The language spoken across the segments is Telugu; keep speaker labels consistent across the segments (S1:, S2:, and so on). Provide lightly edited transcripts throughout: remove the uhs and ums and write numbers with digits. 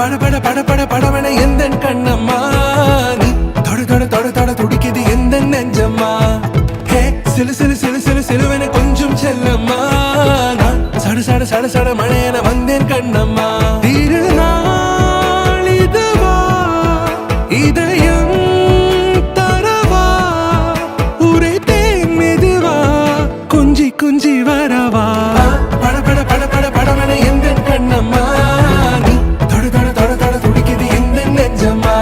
S1: பட பட பட படவன எந்தன் கண்ணம்மா நீ தொட தொட தொட தொட துடிக்குது எந்தன் நெஞ்சம்மா ஹே சிலு சிலு சிலு சிலு சிலுவன கொஞ்சம் செல்லம்மா நான் சட சட சட சட மழையன வந்தேன் கண்ணம்மா திருநாள் இதுவா இதயம் தரவா உரைத்தேன் மெதுவா கொஞ்சி கொஞ்சி வரவா பட பட பட பட படவன எந்தன் கண்ணம்மா நீ தொட தொட தொட தொட துடிக்குது எந்தன் நெஞ்சம்மா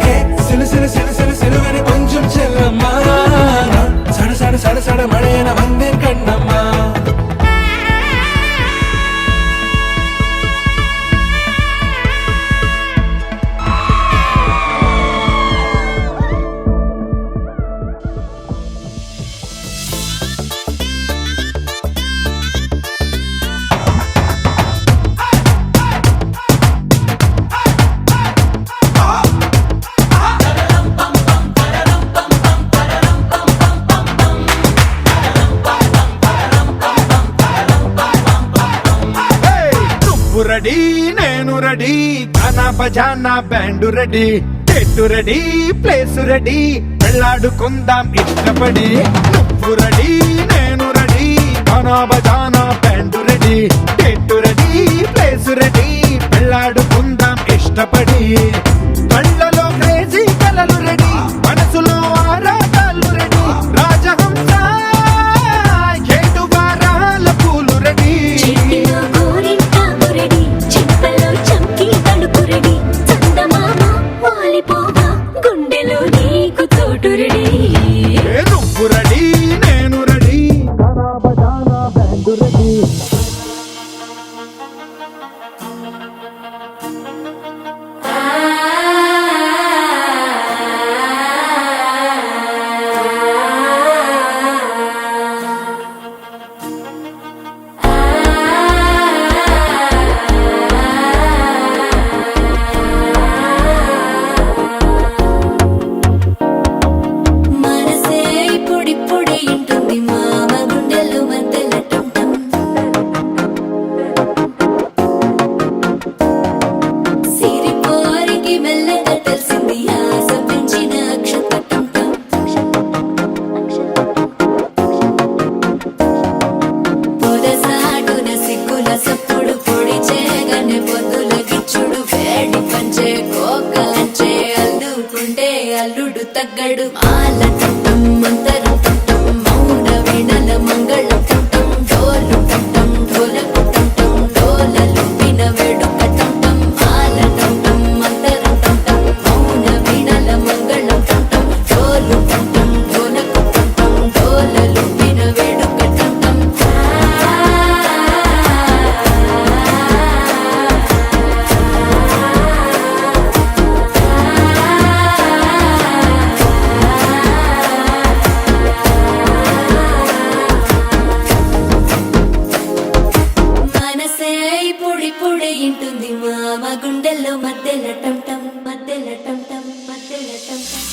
S1: ஹே சிலு சிலு சிலு சிலு சிலுவன கொஞ்சம் செல்லம்மா நான் சட சட சட சட மழையன வந்தேன் கண்ணம்மா
S2: రెడీ నేను రెడీ గానా బజానా బ్యాండ్ రెడీ చెట్టు రెడీ ప్లేస్ రెడీ వెళ్ళాడుకుందాం ఇష్టపడి నువ్వు రెడీ నేను రెడీ గానా బజానా బ్యాండ్ రెడీ చెట్టు రెడీ ప్లేస్ రెడీ వెళ్ళాడుకుందాం ఇష్టపడి కళ్ళలో క్రేజీ కలలు రెడీ మనసులో ఆరాటాలు రెడీ రాజహంస ఏడు వారాల పూలు రెడీ నువ్వు రెడీ నేను రెడీ గానా బజానా బ్యాండ్ రెడీ
S3: అల్లుడు తగ్గడు మాల టం మంతరం టం మౌన వీణల మంగళం టం డోలు టం డోలకు టం డోలలు విన వేడుక టం మాల టం మంతరం టం మౌన వీణల మంగళం టం డోలు టం డోలకు టం డోలలు విన వేడుక టం ఇంటుంది మామ గుండెల్లో మధ్యల టం టం మధ్యల టం టం మధ్యల టం టం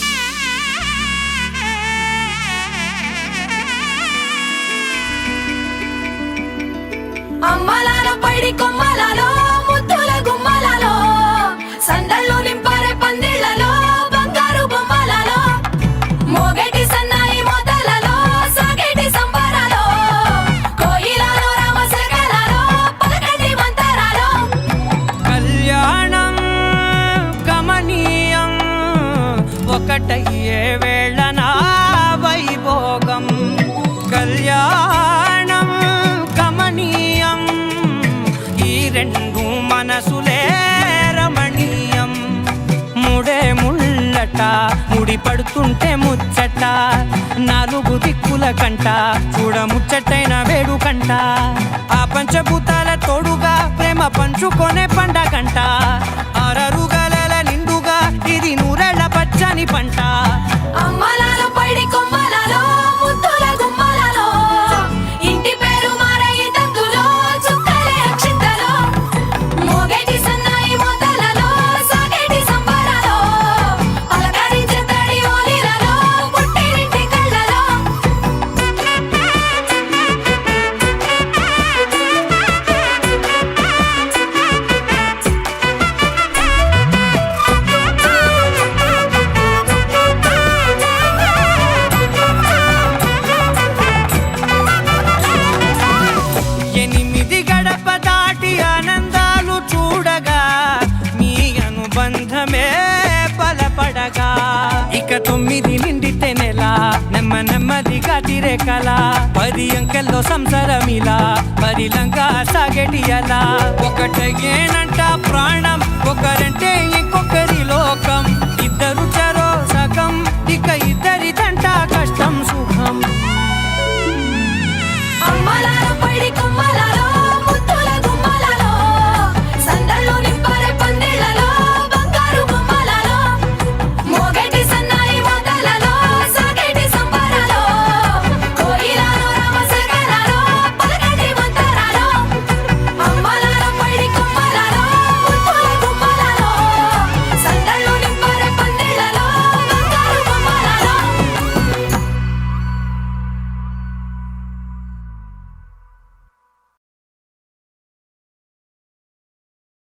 S3: అమ్మలాల పైడి కొమ్మలలో ముద్దుల గుమ్మలలో సందళ్ళు నింపరే పందిళ్లలో బంగారు బొమ్మలలో మోగటి సన్నాయి మోతలలో సాగేటి సంబరాలో కోయిలలో రామశకలలో పలకటి మంతరాలో
S4: కళ్యాణం గమనీయం ఒకటయ్యే వేళ నా వైభోగం కళ్యాణం గమనీయం ఈ రెండు మనసులే రమణీయం ముడే ముళ్ళట ముడి పడుతుంటే ముచ్చట నాలుగు దిక్కుల కంట చూడ ముచ్చటైన వేడుకంట ఆ పంచభూతాల తోడుగా ప్రేమ పంచుకొనే పండగంట ఆరరుగల నిండుగా ఇది నూరెళ్ళ పచ్చని పంట
S3: అమ్మలాల పైడి కొమ్మలలో ముద్దుల గుమ్మలలో ఇంటి పేరు మారయి తందులో చుక్కలే అక్షింతలో మోగేటి సన్నాయి మోతలలో సాగేటి సంబరాలో పలకరించే తడి ఓలిలలో పుట్టినింటి కళ్ళలో
S4: గతిరే కల 10 అంకెల్లో సంసారమిలా 10 లంగా సాగేటియలా ఒకటేనంట ప్రాణం ఒకరంటే ఇంకొక